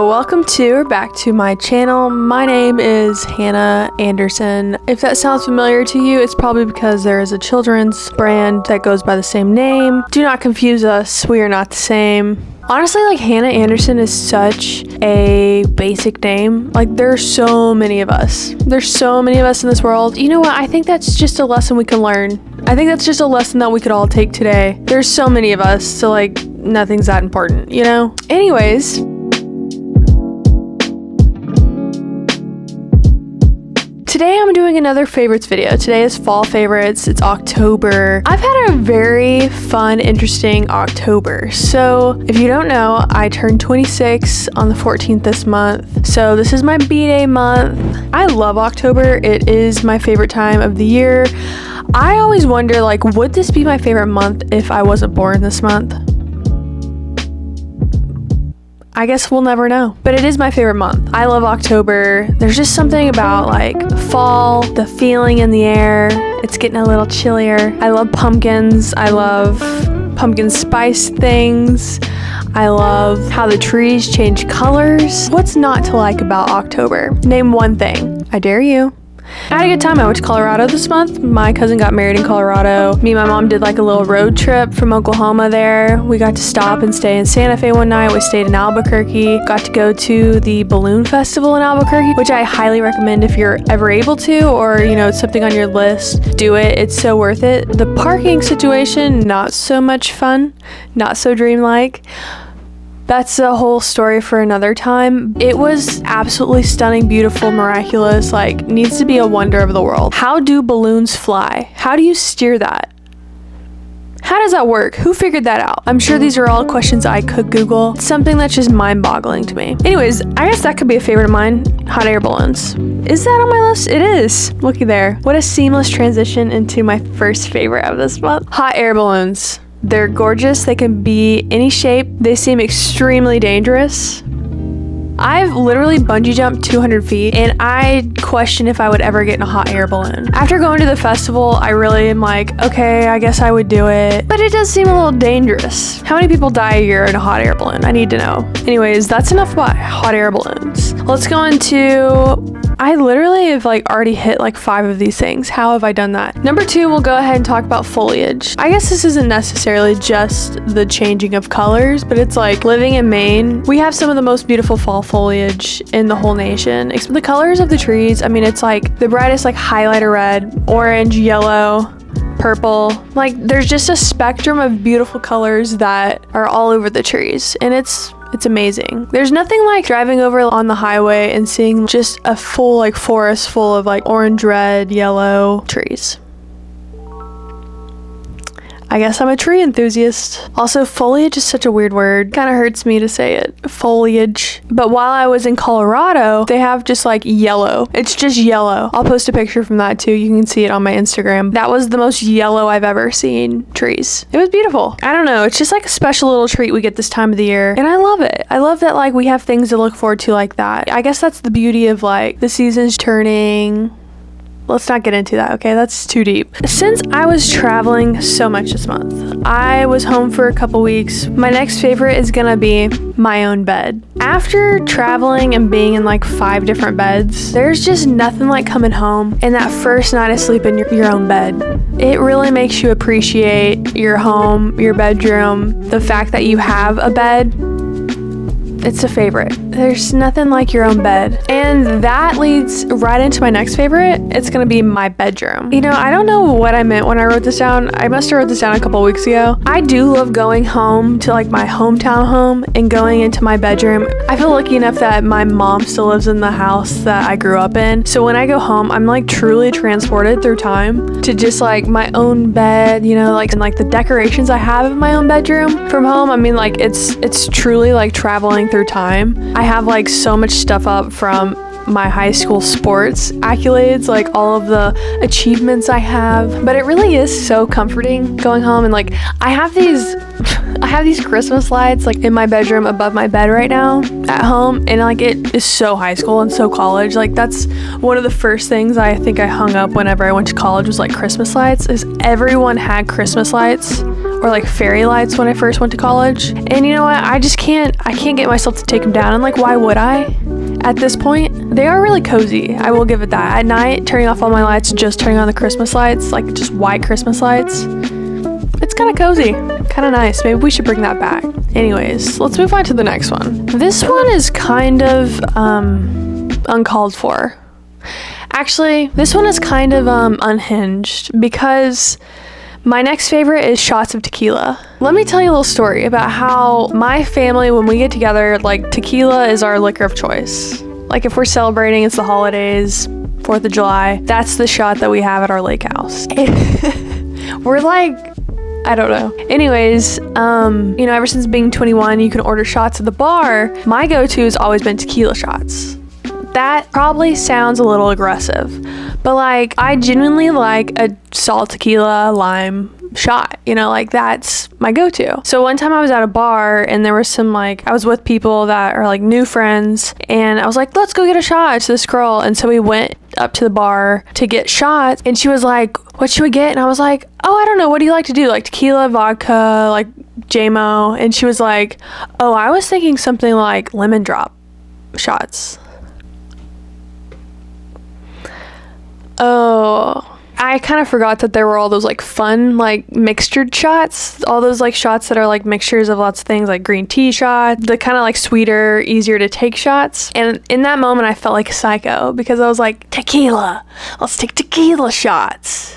welcome to or back to my channel. My name is Hannah Anderson. If that sounds familiar to you, it's probably because there is a children's brand that goes by the same name. Do not confuse us, we are not the same. Honestly, like, Hannah Anderson is such a basic name. Like, there's so many of us. There's so many of us in this world. You know what? I think that's just a lesson we can learn. I think that's just a lesson that we could all take today. There's so many of us, so like, nothing's that important, you know? Anyways. Today I'm doing another favorites video. Today is fall favorites. It's October. I've had a very fun, interesting October. So if you don't know, I turned 26 on the 14th this month. So this is my B-Day month. I love October. It is my favorite time of the year. I always wonder, like, would this be my favorite month if I wasn't born this month? I guess we'll never know, but it is my favorite month. I love October. There's just something about like fall, the feeling in the air. It's getting a little chillier. I love pumpkins. I love pumpkin spice things. I love how the trees change colors. What's not to like about October? Name one thing. I dare you. I had a good time. I went to Colorado this month. My cousin got married in Colorado. Me and my mom did like a little road trip from Oklahoma there. We got to stop and stay in Santa Fe one night. We stayed in Albuquerque. Got to go to the balloon festival in Albuquerque, which I highly recommend if you're ever able to, or you know, it's something on your list. Do it. It's so worth it. The parking situation, not so much fun, not so dreamlike. That's a whole story for another time. It was absolutely stunning, beautiful, miraculous, like needs to be a wonder of the world. How do balloons fly? How do you steer that? How does that work? Who figured that out? I'm sure these are all questions I could Google. It's something that's just mind-boggling to me. Anyways, I guess that could be a favorite of mine. Hot air balloons. Is that on my list? It is. Looky there. What a seamless transition into my first favorite of this month. Hot air balloons. They're gorgeous. They can be any shape. They seem extremely dangerous. I've literally bungee jumped 200 feet and I question if I would ever get in a hot air balloon. After going to the festival, I really am like, okay, I guess I would do it. But it does seem a little dangerous. How many people die a year in a hot air balloon? I need to know. Anyways, that's enough about hot air balloons. Let's go into... I literally have like already hit like 5 of these things. How have I done that? Number 2, we'll go ahead and talk about foliage. I guess this isn't necessarily just the changing of colors, but it's like living in Maine. We have some of the most beautiful fall foliage in the whole nation. The colors of the trees, I mean, it's like the brightest like highlighter red, orange, yellow, purple. Like there's just a spectrum of beautiful colors that are all over the trees, and it's amazing. There's nothing like driving over on the highway and seeing just a full like forest full of like orange, red, yellow trees. I guess I'm a tree enthusiast. Also, foliage is such a weird word. Kind of hurts me to say it. Foliage. But while I was in Colorado, they have just like yellow. It's just yellow. I'll post a picture from that too. You can see it on my Instagram. That was the most yellow I've ever seen trees. It was beautiful. I don't know. It's just like a special little treat we get this time of the year. And I love it. I love that like we have things to look forward to like that. I guess that's the beauty of like the seasons turning. Let's not get into that, okay? That's too deep. Since I was traveling so much this month, I was home for a couple weeks. My next favorite is gonna be my own bed. After traveling and being in like 5 different beds, there's just nothing like coming home and that first night of sleep in your own bed. It really makes you appreciate your home, your bedroom, the fact that you have a bed. It's a favorite. There's nothing like your own bed. And that leads right into my next favorite. It's gonna be my bedroom. You know, I don't know what I meant when I wrote this down. I must have wrote this down a couple weeks ago. I do love going home to like my hometown home and going into my bedroom. I feel lucky enough that my mom still lives in the house that I grew up in. So when I go home, I'm like truly transported through time to just like my own bed, you know, like, and like the decorations I have in my own bedroom from home. I mean, like it's truly like traveling through time. I have like so much stuff up from my high school sports accolades, like all of the achievements I have, but it really is so comforting going home. And like I have these Christmas lights like in my bedroom above my bed right now at home, and like it is so high school and so college. Like that's one of the first things I think I hung up whenever I went to college was like Christmas lights. Is everyone had Christmas lights or like fairy lights when I first went to college. And you know what? I can't get myself to take them down. And like, why would I? At this point, they are really cozy. I will give it that. At night, turning off all my lights, just turning on the Christmas lights, like just white Christmas lights. It's kind of cozy, kind of nice. Maybe we should bring that back. Anyways, let's move on to the next one. This one is kind of uncalled for. Actually, this one is kind of unhinged because my next favorite is shots of tequila. Let me tell you a little story about how my family, when we get together, like tequila is our liquor of choice. Like if we're celebrating, it's the holidays, 4th of July, that's the shot that we have at our lake house. We're like, I don't know. Anyways, you know, ever since being 21, you can order shots at the bar. My go-to has always been tequila shots. That probably sounds a little aggressive, but like I genuinely like a salt tequila lime shot, you know, like that's my go-to. So one time I was at a bar and there was some like, I was with people that are like new friends and I was like, let's go get a shot to this girl. And so we went up to the bar to get shots and she was like, what should we get? And I was like, oh, I don't know. What do you like to do? Like tequila, vodka, like JMO. And she was like, oh, I was thinking something like lemon drop shots. Oh, I kind of forgot that there were all those like fun like mixtured shots, all those like shots that are like mixtures of lots of things, like green tea shot, the kind of like sweeter, easier to take shots. And in that moment I felt like a psycho because I was like, tequila, let's take tequila shots.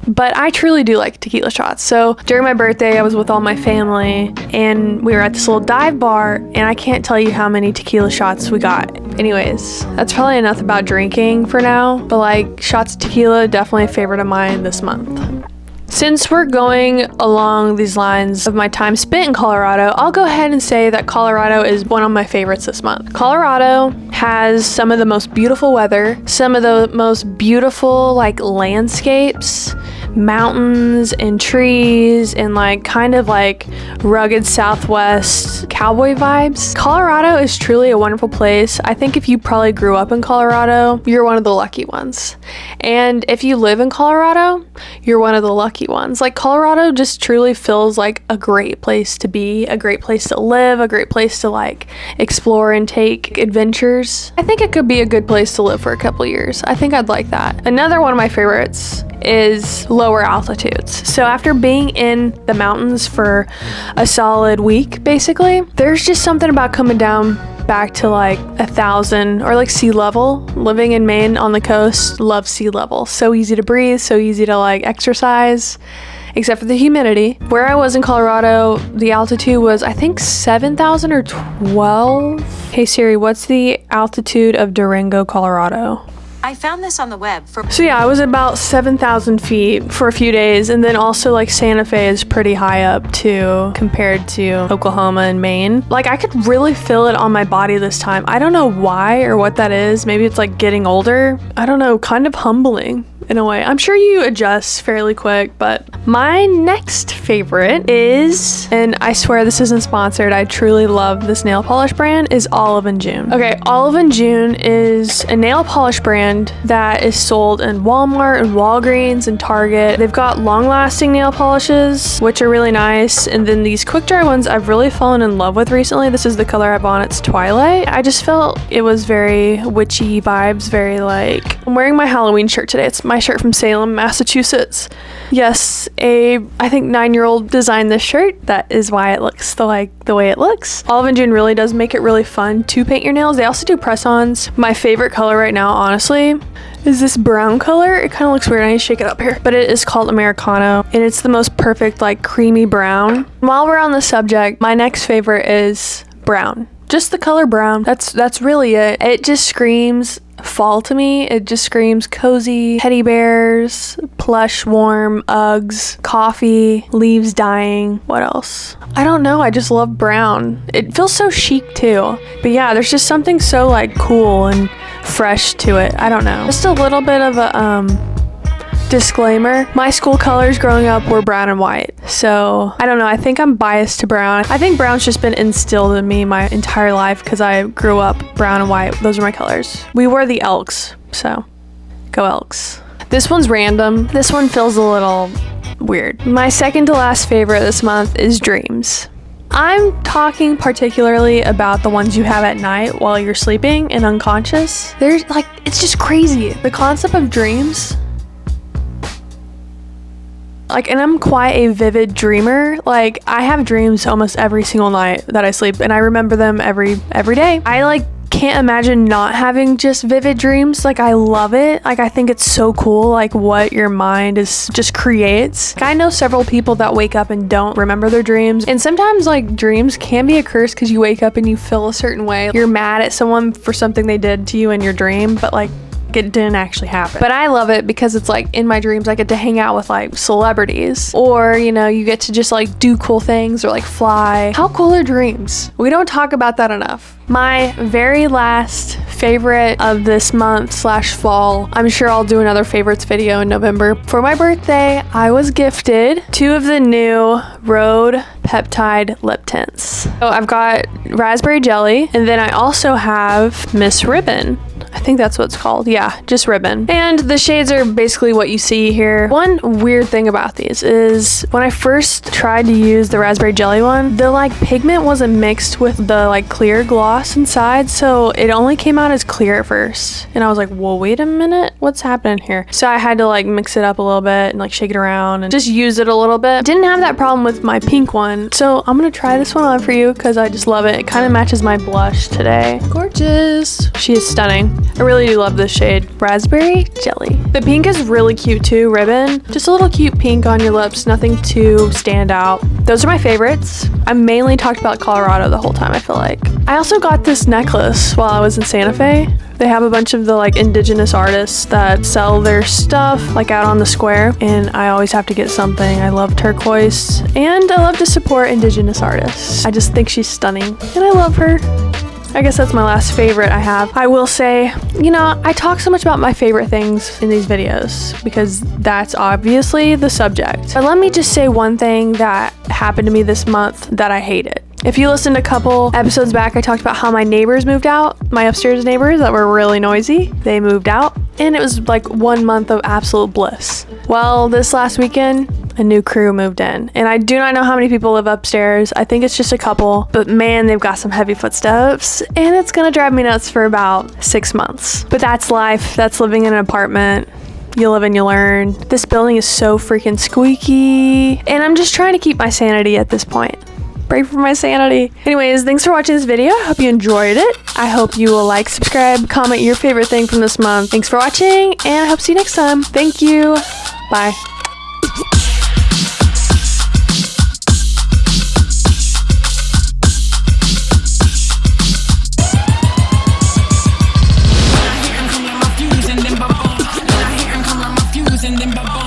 But I truly do like tequila shots. So during my birthday, I was with all my family and we were at this little dive bar and I can't tell you how many tequila shots we got. Anyways, that's probably enough about drinking for now, but like shots of tequila, definitely a favorite of mine this month. Since we're going along these lines of my time spent in Colorado, I'll go ahead and say that Colorado is one of my favorites this month. Colorado has some of the most beautiful weather, some of the most beautiful like landscapes, mountains and trees and like kind of like rugged Southwest cowboy vibes. Colorado is truly a wonderful place. I think if you probably grew up in Colorado, you're one of the lucky ones. And if you live in Colorado, you're one of the lucky ones. Like Colorado just truly feels like a great place to be, a great place to live, a great place to like explore and take adventures. I think it could be a good place to live for a couple years. I think I'd like that. Another one of my favorites is lower altitudes. So after being in the mountains for a solid week, basically, there's just something about coming down back to like 1,000 or like sea level. Living in Maine on the coast, love sea level. So easy to breathe, so easy to like exercise, except for the humidity. Where I was in Colorado, the altitude was I think 7,000 or 12. Hey Siri, what's the altitude of Durango, Colorado? I found this on the web for... So yeah, I was about 7,000 feet for a few days, and then also like Santa Fe is pretty high up too compared to Oklahoma and Maine. Like I could really feel it on my body this time. I don't know why or what that is. Maybe it's like getting older. I don't know, kind of humbling in a way. I'm sure you adjust fairly quick, but my next favorite is, and I swear this isn't sponsored, I truly love this nail polish brand, is Olive & June. Okay, Olive & June is a nail polish brand that is sold in Walmart and Walgreens and Target. They've got long-lasting nail polishes, which are really nice, and then these quick dry ones I've really fallen in love with recently. This is the color I have on, it's Twilight. I just felt it was very witchy vibes, very like, I'm wearing my Halloween shirt today. It's my shirt from Salem, Massachusetts. Yes, I think 9-year-old designed this shirt. That is why it looks the way it looks. Olive & June really does make it really fun to paint your nails. They also do press-ons. My favorite color right now, honestly, is this brown color. It kind of looks weird. I need to shake it up here. But it is called Americano, and it's the most perfect, like, creamy brown. While we're on the subject, my next favorite is brown. Just the color brown. That's really it. It just screams fall to me. It just screams cozy, teddy bears, plush, warm, Uggs, coffee, leaves dying. What else? I don't know. I just love brown. It feels so chic too. But yeah, there's just something so like cool and fresh to it. I don't know. Just a little bit of a disclaimer. My school colors growing up were brown and white. So I don't know. I think I'm biased to brown. I think brown's just been instilled in me my entire life because I grew up brown and white. Those are my colors. We were the Elks, so go Elks. This one's random. This one feels a little weird. My second to last favorite this month is dreams. I'm talking particularly about the ones you have at night while you're sleeping and unconscious. There's like, it's just crazy. The concept of dreams. Like, and I'm quite a vivid dreamer. Like, I have dreams almost every single night that I sleep, and I remember them every day. I like can't imagine not having just vivid dreams. Like, I love it. Like, I think it's so cool, like what your mind is just creates. Like, I know several people that wake up and don't remember their dreams, and sometimes like dreams can be a curse because you wake up and you feel a certain way. You're mad at someone for something they did to you in your dream, but like it didn't actually happen. But I love it because it's like in my dreams I get to hang out with like celebrities, or you know, you get to just like do cool things or like fly. How cool are dreams? We don't talk about that enough. My very last favorite of this month / fall, I'm sure I'll do another favorites video in November. For my birthday, I was gifted 2 of the new Rhode Peptide lip tints. So I've got raspberry jelly, and then I also have Miss Ribbon. I think that's what it's called. Yeah, just ribbon. And the shades are basically what you see here. One weird thing about these is when I first tried to use the raspberry jelly one, the like pigment wasn't mixed with the like clear gloss inside, so it only came out as clear at first. And I was like, whoa, wait a minute, what's happening here? So I had to like mix it up a little bit and like shake it around and just use it a little bit. Didn't have that problem with my pink one, so I'm gonna try this one on for you because I just love it. It kind of matches my blush today. Gorgeous. She is stunning. I really do love this shade, raspberry jelly. The pink is really cute too, ribbon. Just a little cute pink on your lips, nothing too stand out. Those are my favorites. I mainly talked about Colorado the whole time, I feel like. I also got this necklace while I was in Santa Fe. They have a bunch of the like indigenous artists that sell their stuff like out on the square, and I always have to get something. I love turquoise and I love to support indigenous artists. I just think she's stunning and I love her. I guess that's my last favorite I have. I will say, you know, I talk so much about my favorite things in these videos because that's obviously the subject. But let me just say one thing that happened to me this month that I hated. If you listened a couple episodes back, I talked about how my neighbors moved out. My upstairs neighbors that were really noisy, they moved out. And it was like 1 month of absolute bliss. Well, this last weekend, a new crew moved in. And I do not know how many people live upstairs. I think it's just a couple. But man, they've got some heavy footsteps. And it's gonna drive me nuts for about 6 months. But that's life. That's living in an apartment. You live and you learn. This building is so freaking squeaky. And I'm just trying to keep my sanity at this point. Pray for my sanity. Anyways, thanks for watching this video. I hope you enjoyed it. I hope you will like, subscribe, comment your favorite thing from this month. Thanks for watching, and I hope to see you next time. Thank you. Bye. And then